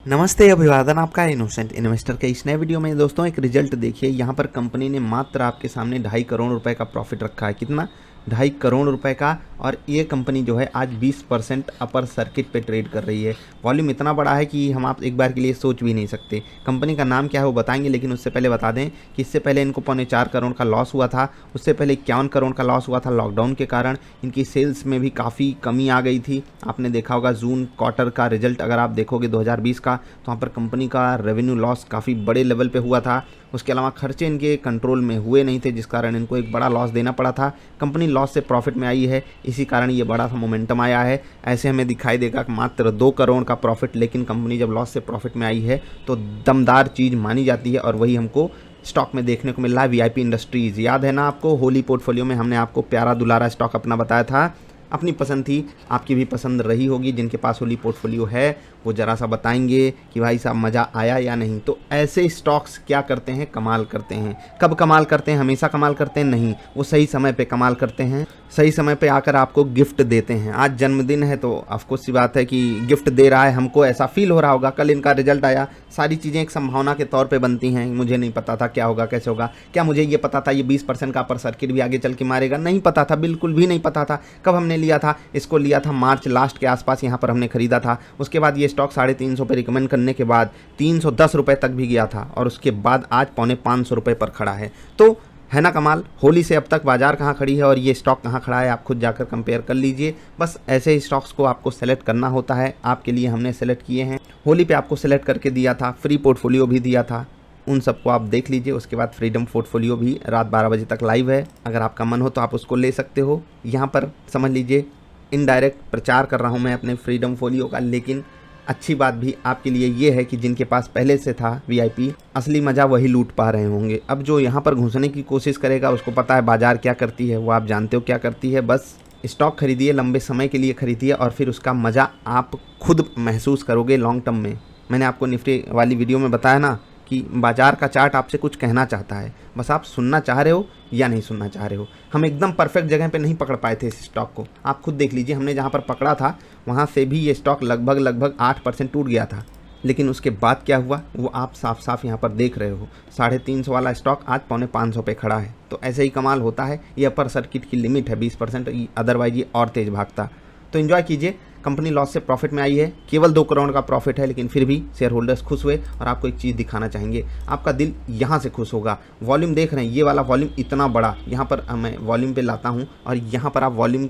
नमस्ते, अभिवादन आपका इनोसेंट इन्वेस्टर के इस नए वीडियो में। दोस्तों एक रिजल्ट देखिए, यहाँ पर कंपनी ने मात्र आपके सामने 2.5 करोड़ रुपए का प्रॉफिट रखा है। कितना? 2.5 करोड़ रुपए का। और ये कंपनी जो है आज 20% अपर सर्किट पे ट्रेड कर रही है। वॉल्यूम इतना बड़ा है कि हम आप एक बार के लिए सोच भी नहीं सकते। कंपनी का नाम क्या है वो बताएंगे, लेकिन उससे पहले बता दें कि इससे पहले इनको 4.25 करोड़ का लॉस हुआ था। उससे पहले 51 करोड़ का लॉस हुआ था लॉकडाउन के कारण। इनकी सेल्स में भी काफ़ी कमी आ गई थी। आपने देखा होगा जून क्वार्टर का रिजल्ट अगर आप देखोगे 2020 का, तो वहाँ पर कंपनी का रेवेन्यू लॉस काफ़ी बड़े लेवल पे हुआ था। उसके अलावा खर्चे इनके कंट्रोल में हुए नहीं थे, जिस कारण इनको एक बड़ा लॉस देना पड़ा था। कंपनी लॉस से प्रॉफिट में आई है, इसी कारण ये बड़ा सा मोमेंटम आया है। ऐसे हमें दिखाई देगा कि मात्र 2 करोड़ का प्रॉफिट, लेकिन कंपनी जब लॉस से प्रॉफिट में आई है तो दमदार चीज़ मानी जाती है। और वही हमको स्टॉक में देखने को मिल रहा है। वीआईपी इंडस्ट्रीज़ याद है ना आपको, होली पोर्टफोलियो में हमने आपको प्यारा दुलारा स्टॉक अपना बताया था। अपनी पसंद थी, आपकी भी पसंद रही होगी। जिनके पास होली पोर्टफोलियो है वो ज़रा सा बताएंगे कि भाई साहब मज़ा आया या नहीं। तो ऐसे स्टॉक्स क्या करते हैं? कमाल करते हैं। कब कमाल करते हैं? हमेशा कमाल करते हैं? नहीं, वो सही समय पे कमाल करते हैं। सही समय पे आकर आपको गिफ्ट देते हैं। आज जन्मदिन है तो ऑफकोर्स सी बात है कि गिफ्ट दे रहा है, हमको ऐसा फील हो रहा होगा। कल इनका रिजल्ट आया, सारी चीज़ें एक संभावना के तौर पे बनती हैं। मुझे नहीं पता था क्या होगा कैसे होगा। क्या मुझे ये पता था ये 20% का अपर सर्किट भी आगे चल के मारेगा? नहीं पता था, बिल्कुल भी नहीं पता था। कब हमने लिया था इसको? लिया था मार्च लास्ट के आसपास, यहाँ पर हमने खरीदा था। उसके बाद ये स्टॉक 350 पे रिकमेंड करने के बाद 310 रुपये तक भी गया था, और उसके बाद आज 450 रुपये पर खड़ा है। तो है ना कमाल। होली से अब तक बाजार कहाँ खड़ी है और ये स्टॉक कहाँ खड़ा है, आप खुद जाकर कंपेयर कर लीजिए। बस ऐसे ही स्टॉक्स को आपको सेलेक्ट करना होता है। आपके लिए हमने सेलेक्ट किए हैं। होली पे आपको सेलेक्ट करके दिया था, फ्री पोर्टफोलियो भी दिया था, उन सबको आप देख लीजिए। उसके बाद फ्रीडम पोर्टफोलियो भी रात 12 बजे तक लाइव है। अगर आपका मन हो तो आप उसको ले सकते हो। यहाँ पर समझ लीजिए इनडायरेक्ट प्रचार कर रहा हूँ मैं अपने फ्रीडम फोलियो का। लेकिन अच्छी बात भी आपके लिए ये है कि जिनके पास पहले से था वीआईपी, असली मज़ा वही लूट पा रहे होंगे। अब जो यहाँ पर घुसने की कोशिश करेगा उसको पता है बाजार क्या करती है, वो आप जानते हो क्या करती है। बस स्टॉक खरीदिए, लंबे समय के लिए खरीदिए, और फिर उसका मज़ा आप खुद महसूस करोगे लॉन्ग टर्म में। मैंने आपको निफ्टी वाली वीडियो में बताया ना कि बाजार का चार्ट आपसे कुछ कहना चाहता है, बस आप सुनना चाह रहे हो या नहीं सुनना चाह रहे हो। हम एकदम परफेक्ट जगह पे नहीं पकड़ पाए थे इस स्टॉक को, आप खुद देख लीजिए। हमने जहाँ पर पकड़ा था वहाँ से भी ये स्टॉक लगभग 8% टूट गया था। लेकिन उसके बाद क्या हुआ वो आप साफ साफ यहाँ पर देख रहे हो। 350 वाला स्टॉक आज 450 पे खड़ा है। तो ऐसे ही कमाल होता है। ये अपर सर्किट की लिमिट है 20%, अदरवाइज ये और तेज़ भागता। तो एंजॉय कीजिए। कंपनी लॉस से प्रॉफिट में आई है, केवल 2 करोड़ का प्रॉफिट है, लेकिन फिर भी शेयर होल्डर्स खुश हुए। और आपको एक चीज़ दिखाना चाहेंगे, आपका दिल यहाँ से खुश होगा। वॉल्यूम देख रहे हैं, ये वाला वॉल्यूम इतना बड़ा। यहाँ पर मैं वॉल्यूम पे लाता हूँ और यहाँ पर आप वॉल्यूम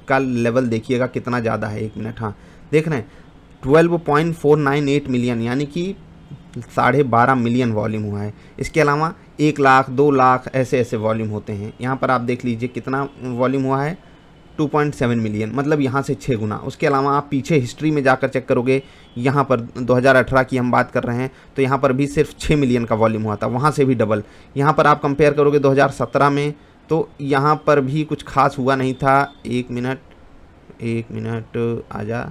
का लेवल देखिएगा कितना ज़्यादा है। 1 मिनट, हाँ देख रहे हैं 12.498 मिलियन, यानी कि 12.5 मिलियन वॉल्यूम हुआ है। इसके अलावा 1 लाख 2 लाख ऐसे ऐसे वॉल्यूम होते हैं। यहाँ पर आप देख लीजिए कितना वॉल्यूम हुआ है, 2.7 मिलियन, मतलब यहाँ से 6 गुना। उसके अलावा आप पीछे हिस्ट्री में जाकर चेक करोगे, यहाँ पर 2018 की हम बात कर रहे हैं तो यहाँ पर भी सिर्फ 6 मिलियन का वॉल्यूम हुआ था, वहाँ से भी डबल। यहाँ पर आप कंपेयर करोगे 2017 में तो यहाँ पर भी कुछ खास हुआ नहीं था। 1 मिनट आजा,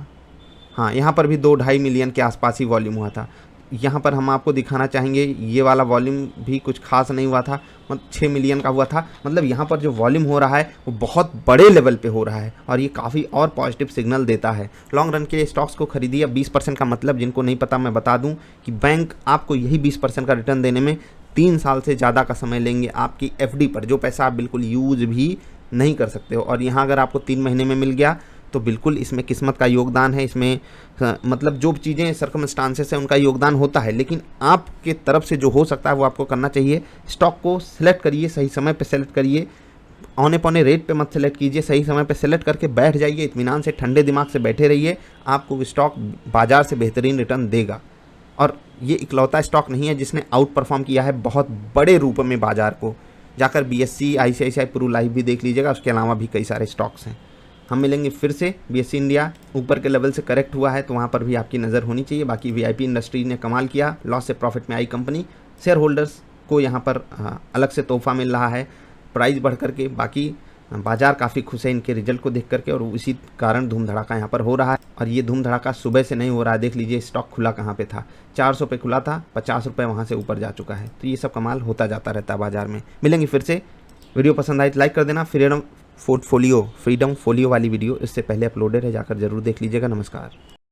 हाँ यहाँ पर भी 2-2.5 मिलियन के आसपास ही वॉल्यूम हुआ था। यहाँ पर हम आपको दिखाना चाहेंगे ये वाला वॉल्यूम भी कुछ खास नहीं हुआ था, मतलब 6 मिलियन का हुआ था। मतलब यहाँ पर जो वॉल्यूम हो रहा है वो बहुत बड़े लेवल पे हो रहा है, और ये काफ़ी और पॉजिटिव सिग्नल देता है। लॉन्ग रन के लिए स्टॉक्स को खरीदिए। 20% का मतलब जिनको नहीं पता मैं बता दूं कि बैंक आपको यही 20% का रिटर्न देने में 3 साल से ज़्यादा का समय लेंगे आपकी एफडी पर, जो पैसा आप बिल्कुल यूज़ भी नहीं कर सकते हो। और यहाँ अगर आपको 3 महीने में मिल गया तो बिल्कुल इसमें किस्मत का योगदान है। इसमें मतलब जो चीज़ें सर्कमस्टांसेस है उनका योगदान होता है, लेकिन आपके तरफ से जो हो सकता है वो आपको करना चाहिए। स्टॉक को सिलेक्ट करिए, सही समय पे सेलेक्ट करिए। औने पौने रेट पे मत सेलेक्ट कीजिए, सही समय पे सेलेक्ट करके बैठ जाइए। इत्मीनान से ठंडे दिमाग से बैठे रहिए, आपको स्टॉक बाजार से बेहतरीन रिटर्न देगा। और ये इकलौता स्टॉक नहीं है जिसने आउट परफॉर्म किया है बहुत बड़े रूप में बाजार को। जाकर BSE ICICI प्रू लाइव भी देख लीजिएगा, उसके अलावा भी कई सारे स्टॉक्स हैं। हम मिलेंगे फिर से। BSE इंडिया ऊपर के लेवल से करेक्ट हुआ है तो वहाँ पर भी आपकी नज़र होनी चाहिए। बाकी वीआईपी इंडस्ट्रीज ने कमाल किया, लॉस से प्रॉफिट में आई कंपनी। शेयर होल्डर्स को यहाँ पर अलग से तोहफा मिल रहा है प्राइस बढ़ करके। बाकी बाजार काफ़ी खुश है इनके रिजल्ट को देख करके, और इसी कारण धूम धड़ाका यहाँ पर हो रहा है। और ये धूम धड़ाका सुबह से नहीं हो रहा है। देख लीजिए स्टॉक खुला कहाँ पे था, 400 पे खुला था, 50 रुपये वहाँ से ऊपर जा चुका है। तो ये सब कमाल होता जाता रहता है बाजार में। मिलेंगे फिर से। वीडियो पसंद आई तो लाइक कर देना। फ्रीडम फोलियो वाली वीडियो इससे पहले अपलोडेड है, जाकर जरूर देख लीजिएगा। नमस्कार।